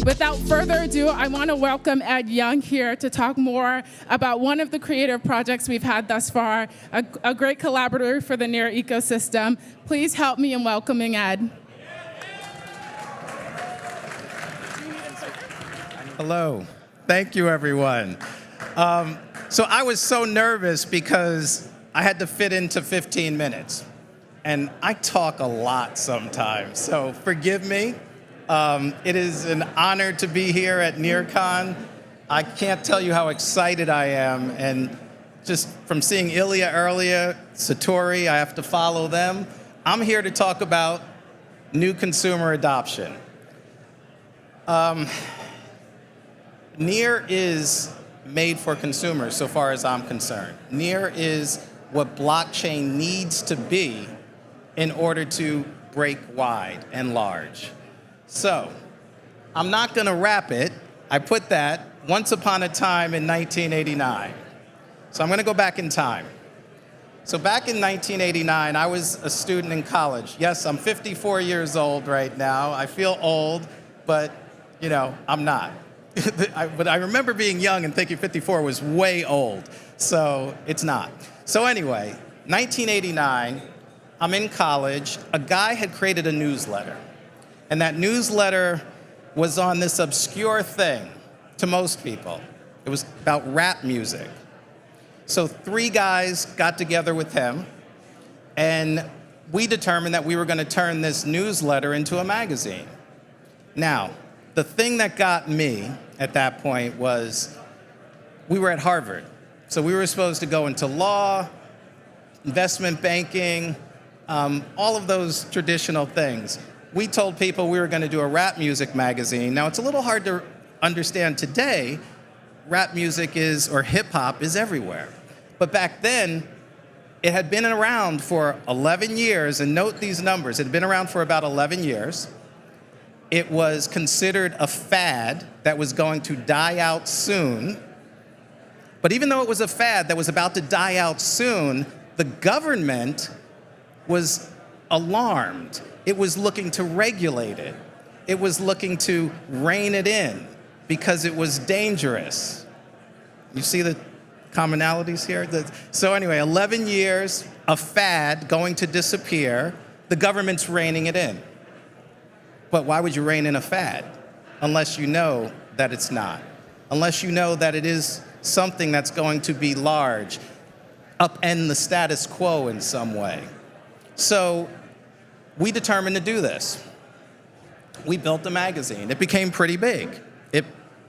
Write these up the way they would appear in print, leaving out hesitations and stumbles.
Without further ado, I want to welcome Ed Young here to talk more about one of the creative projects we've had thus far, a great collaborator for the NEAR ecosystem. Please help me in welcoming Ed. Hello. Thank you, everyone. So I was so nervous because I had to fit into 15 minutes. And I talk a lot sometimes, so forgive me. It is an honor to be here at NearCon. I can't tell you how excited I am. And just from seeing Ilya earlier, Satori, I have to follow them. I'm here to talk about new consumer adoption. NEAR is made for consumers, so far as I'm concerned. NEAR is what blockchain needs to be in order to break wide and large. So, I'm not gonna wrap it. I put that once upon a time in 1989. So I'm gonna go back in time. So back in 1989, I was a student in college. Yes, I'm 54 years old right now. I feel old, but you know, I'm not. But I remember being young and thinking 54 was way old, so it's not. So anyway, 1989, I'm in college. A guy had created a newsletter, and that newsletter was on this obscure thing to most people. It was about rap music. So 3 guys got together with him, and we determined that we were going to turn this newsletter into a magazine. Now, the thing that got me at that point was we were at Harvard. So we were supposed to go into law, investment banking, all of those traditional things. We told people we were going to do a rap music magazine. Now, it's a little hard to understand today. Rap music is, or hip hop is everywhere. But back then, it had been around for 11 years, and note these numbers. It had been around for about 11 years. It was considered a fad that was going to die out soon. But even though it was a fad that was about to die out soon, the government was alarmed. It was looking to regulate it. It was looking to rein it in because it was dangerous. You see the commonalities here? So anyway, 11 years, a fad going to disappear, the government's reining it in. But why would you rein in a fad unless you know that it's not? Unless you know that it is something that's going to be large, upend the status quo in some way. So we determined to do this. We built a magazine. It became pretty big. It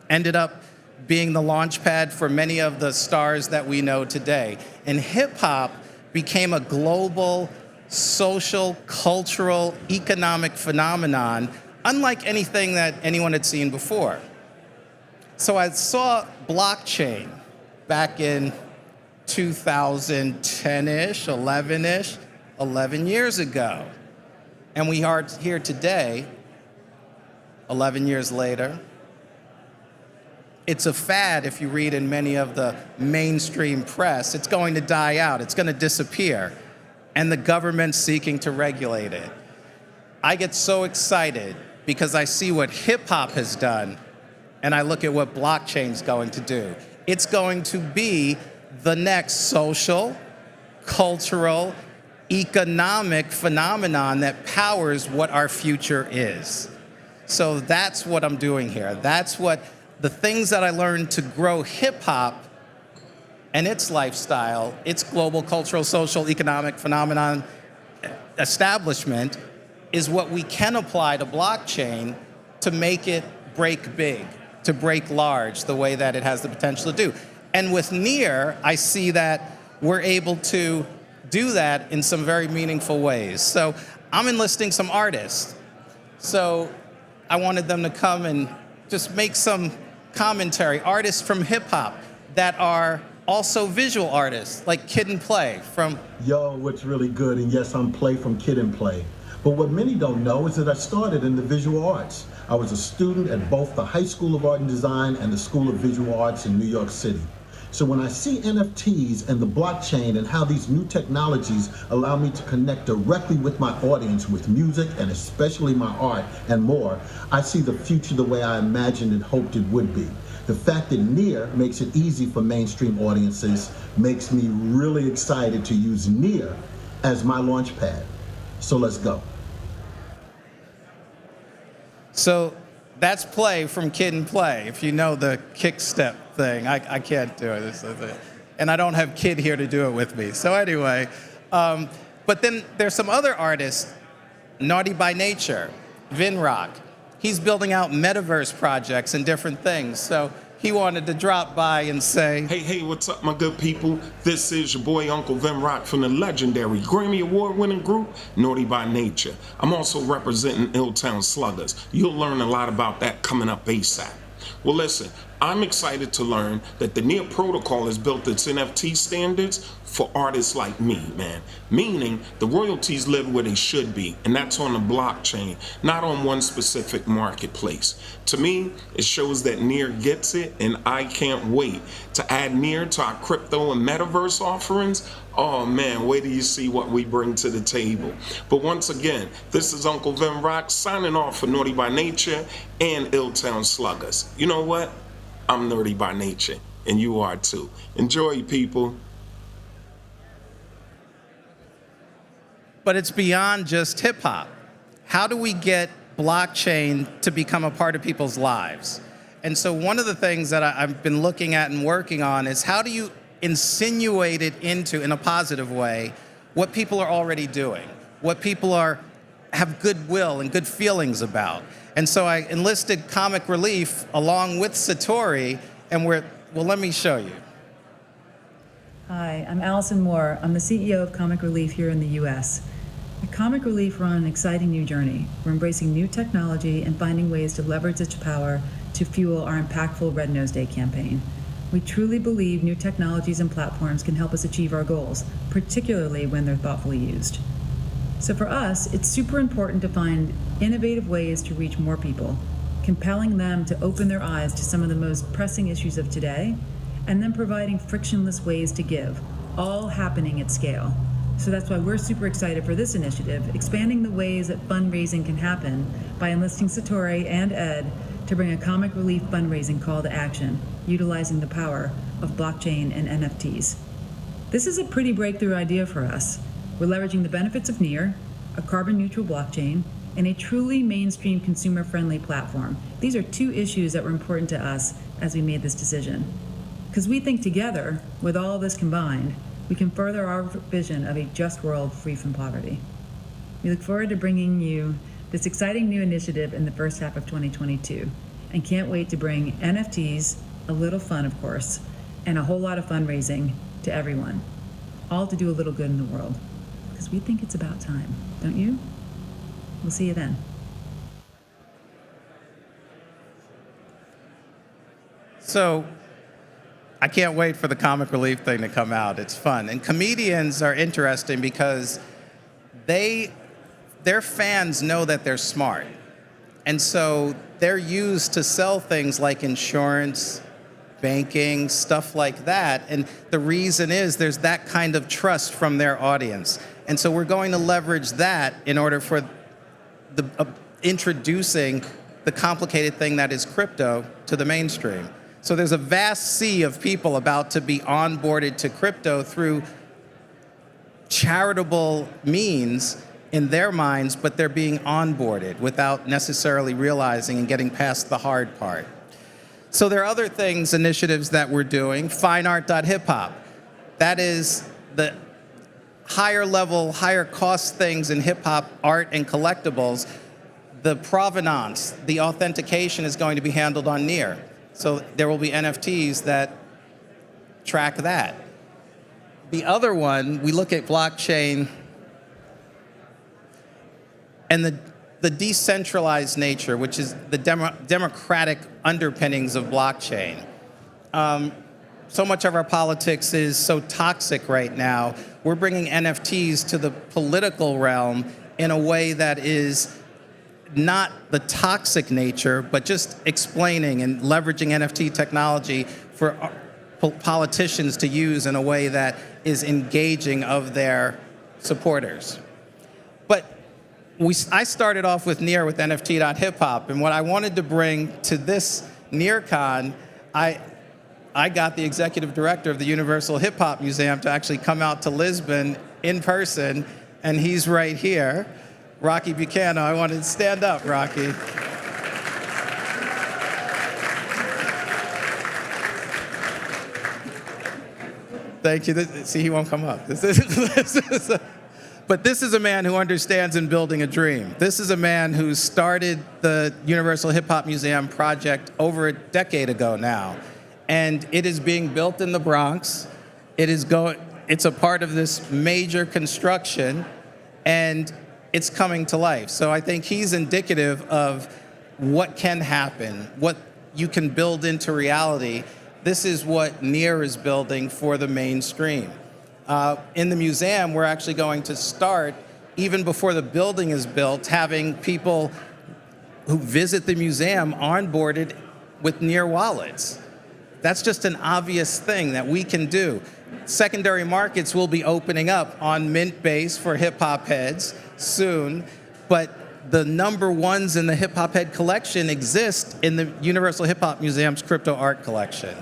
ended up being the launch pad for many of the stars that we know today. And hip hop became a global social, cultural, economic phenomenon, unlike anything that anyone had seen before. So I saw blockchain back in 2010-ish, 11-ish, 11 years ago. And we are here today, 11 years later. It's a fad, if you read in many of the mainstream press. It's going to die out. It's going to disappear. And the government's seeking to regulate it. I get so excited because I see what hip-hop has done, and I look at what blockchain's going to do. It's going to be the next social, cultural, economic phenomenon that powers what our future is. So that's what I'm doing here. That's what the things that I learned to grow hip-hop and its lifestyle, its global cultural, social, economic phenomenon establishment is what we can apply to blockchain to make it break big, to break large the way that it has the potential to do. And with NEAR, I see that we're able to do that in some very meaningful ways. So I'm enlisting some artists. So I wanted them to come and just make some commentary, artists from hip hop that are also visual artists, like Kid and Play from... Yo, what's really good, and yes, I'm Play from Kid and Play. But what many don't know is that I started in the visual arts. I was a student at both the High School of Art and Design and the School of Visual Arts in New York City. So when I see NFTs and the blockchain and how these new technologies allow me to connect directly with my audience with music and especially my art and more, I see the future the way I imagined and hoped it would be. The fact that Near makes it easy for mainstream audiences makes me really excited to use Near as my launch pad. So let's go. So that's Play from Kid and Play. If you know the kick step thing, I can't do it. And I don't have Kid here to do it with me. So anyway, but then there's some other artists, Naughty by Nature, Vinrock. He's building out metaverse projects and different things. So he wanted to drop by and say, Hey, what's up, my good people? This is your boy, Uncle Vinrock from the legendary Grammy Award-winning group, Naughty by Nature. I'm also representing Illtown Sluggers. You'll learn a lot about that coming up ASAP. Well, listen, I'm excited to learn that the Near Protocol has built its NFT standards for artists like me, man. Meaning the royalties live where they should be, and that's on the blockchain, not on one specific marketplace. To me, it shows that Near gets it, and I can't wait to add Near to our crypto and metaverse offerings. Oh man, wait till you see what we bring to the table. But once again, this is Uncle Vinrock signing off for Naughty by Nature and Illtown Sluggers. You know what? I'm Naughty by Nature, and you are too. Enjoy, people. but it's beyond just hip hop. How do we get blockchain to become a part of people's lives? And so one of the things that I've been looking at and working on is how do you insinuate it into, in a positive way, what people are already doing, what people have goodwill and good feelings about. And so I enlisted Comic Relief along with Satori, and well, let me show you. Hi, I'm Allison Moore. I'm the CEO of Comic Relief here in the U.S. At Comic Relief, we're on an exciting new journey. We're embracing new technology and finding ways to leverage its power to fuel our impactful Red Nose Day campaign. We truly believe new technologies and platforms can help us achieve our goals, particularly when they're thoughtfully used. So for us, it's super important to find innovative ways to reach more people, compelling them to open their eyes to some of the most pressing issues of today, and then providing frictionless ways to give, all happening at scale. So that's why we're super excited for this initiative, expanding the ways that fundraising can happen by enlisting Satori and Ed to bring a Comic Relief fundraising call to action, utilizing the power of blockchain and NFTs. This is a pretty breakthrough idea for us. We're leveraging the benefits of Near, a carbon-neutral blockchain, and a truly mainstream consumer-friendly platform. These are two issues that were important to us as we made this decision. Because we think together, with all of this combined, we can further our vision of a just world free from poverty. We look forward to bringing you this exciting new initiative in the first half of 2022, and can't wait to bring NFTs, a little fun of course, and a whole lot of fundraising to everyone, all to do a little good in the world. Because we think it's about time, don't you? We'll see you then. So I can't wait for the Comic Relief thing to come out. It's fun. And comedians are interesting because their fans know that they're smart. And so they're used to sell things like insurance, banking, stuff like that. And the reason is there's that kind of trust from their audience. And so we're going to leverage that in order for introducing the complicated thing that is crypto to the mainstream. So there's a vast sea of people about to be onboarded to crypto through charitable means in their minds, but they're being onboarded without necessarily realizing and getting past the hard part. So there are other things, initiatives that we're doing. Fineart.hiphop. That is the higher level, higher cost things in hip hop art and collectibles. The provenance, the authentication is going to be handled on Near. So there will be NFTs that track that. The other one, we look at blockchain and the decentralized nature, which is the democratic underpinnings of blockchain. So much of our politics is so toxic right now. We're bringing NFTs to the political realm in a way that is not the toxic nature, but just explaining and leveraging NFT technology for politicians to use in a way that is engaging of their supporters. But I started off with NEAR with NFT.hiphop, and what I wanted to bring to this NEARCon, I got the executive director of the Universal Hip Hop Museum to actually come out to Lisbon in person, and he's right here, Rocky Buchanan. I wanted to stand up, Rocky. Thank you. See, he won't come up. But this is a man who understands in building a dream. This is a man who started the Universal Hip Hop Museum project over a decade ago now. And it is being built in the Bronx. It's a part of this major construction, and it's coming to life. So I think he's indicative of what can happen, what you can build into reality. This is what NEAR is building for the mainstream. In the museum, we're actually going to start, even before the building is built, having people who visit the museum onboarded with NEAR wallets. That's just an obvious thing that we can do. Secondary markets will be opening up on Mintbase for hip hop heads soon, but the number ones in the hip hop head collection exist in the Universal Hip Hop Museum's crypto art collection.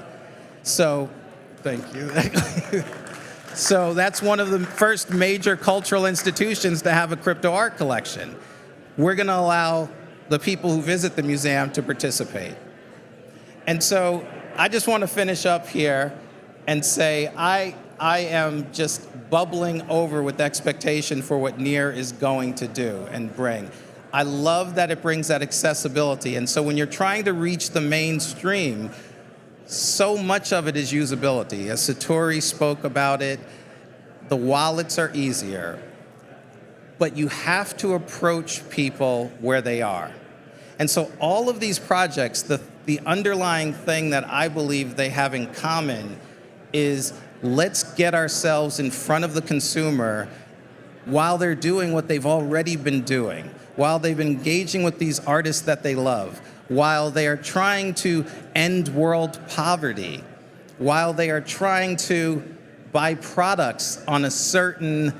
So, thank you. So that's one of the first major cultural institutions to have a crypto art collection. We're going to allow the people who visit the museum to participate. And so I just want to finish up here and say I am just bubbling over with expectation for what NEAR is going to do and bring. I love that it brings that accessibility. And so when you're trying to reach the mainstream, so much of it is usability. As Satori spoke about it, the wallets are easier, but you have to approach people where they are. And so all of these projects, the underlying thing that I believe they have in common is let's get ourselves in front of the consumer while they're doing what they've already been doing, while they've been engaging with these artists that they love, while they are trying to end world poverty, while they are trying to buy products on a certain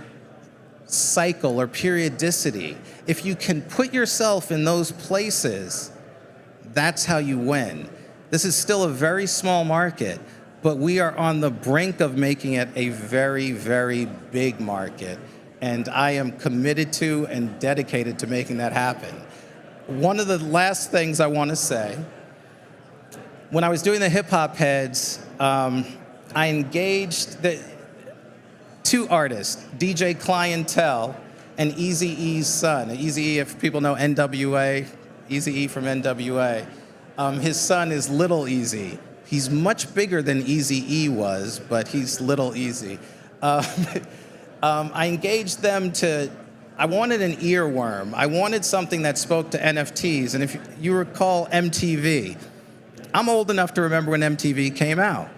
cycle or periodicity. If you can put yourself in those places, that's how you win. This is still a very small market, but we are on the brink of making it a very, very big market. And I am committed to and dedicated to making that happen. One of the last things I want to say, when I was doing the Hip Hop Heads, I engaged two artists, DJ Clientele and Eazy-E's son. Eazy-E, if people know NWA, Eazy-E from NWA. His son is Little Easy. He's much bigger than Eazy-E was, but he's Little Easy. I engaged them I wanted an earworm. I wanted something that spoke to NFTs. And if you recall MTV, I'm old enough to remember when MTV came out.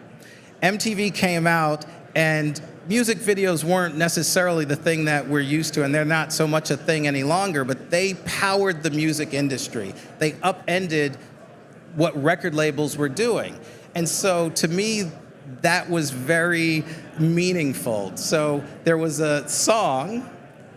MTV came out and music videos weren't necessarily the thing that we're used to, and they're not so much a thing any longer, but they powered the music industry. They upended what record labels were doing. And so to me, that was very meaningful. So there was a song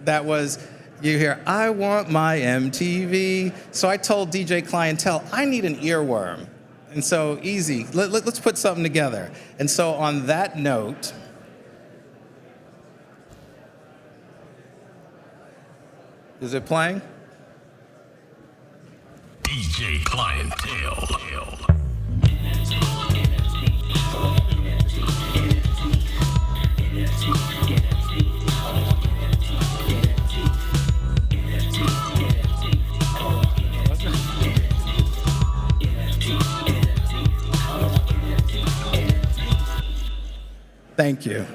that was, you hear, I want my MTV. So I told DJ Clientele, I need an earworm. And so easy, let's put something together. And so on that note, is it playing? DJ Clientele. Thank you.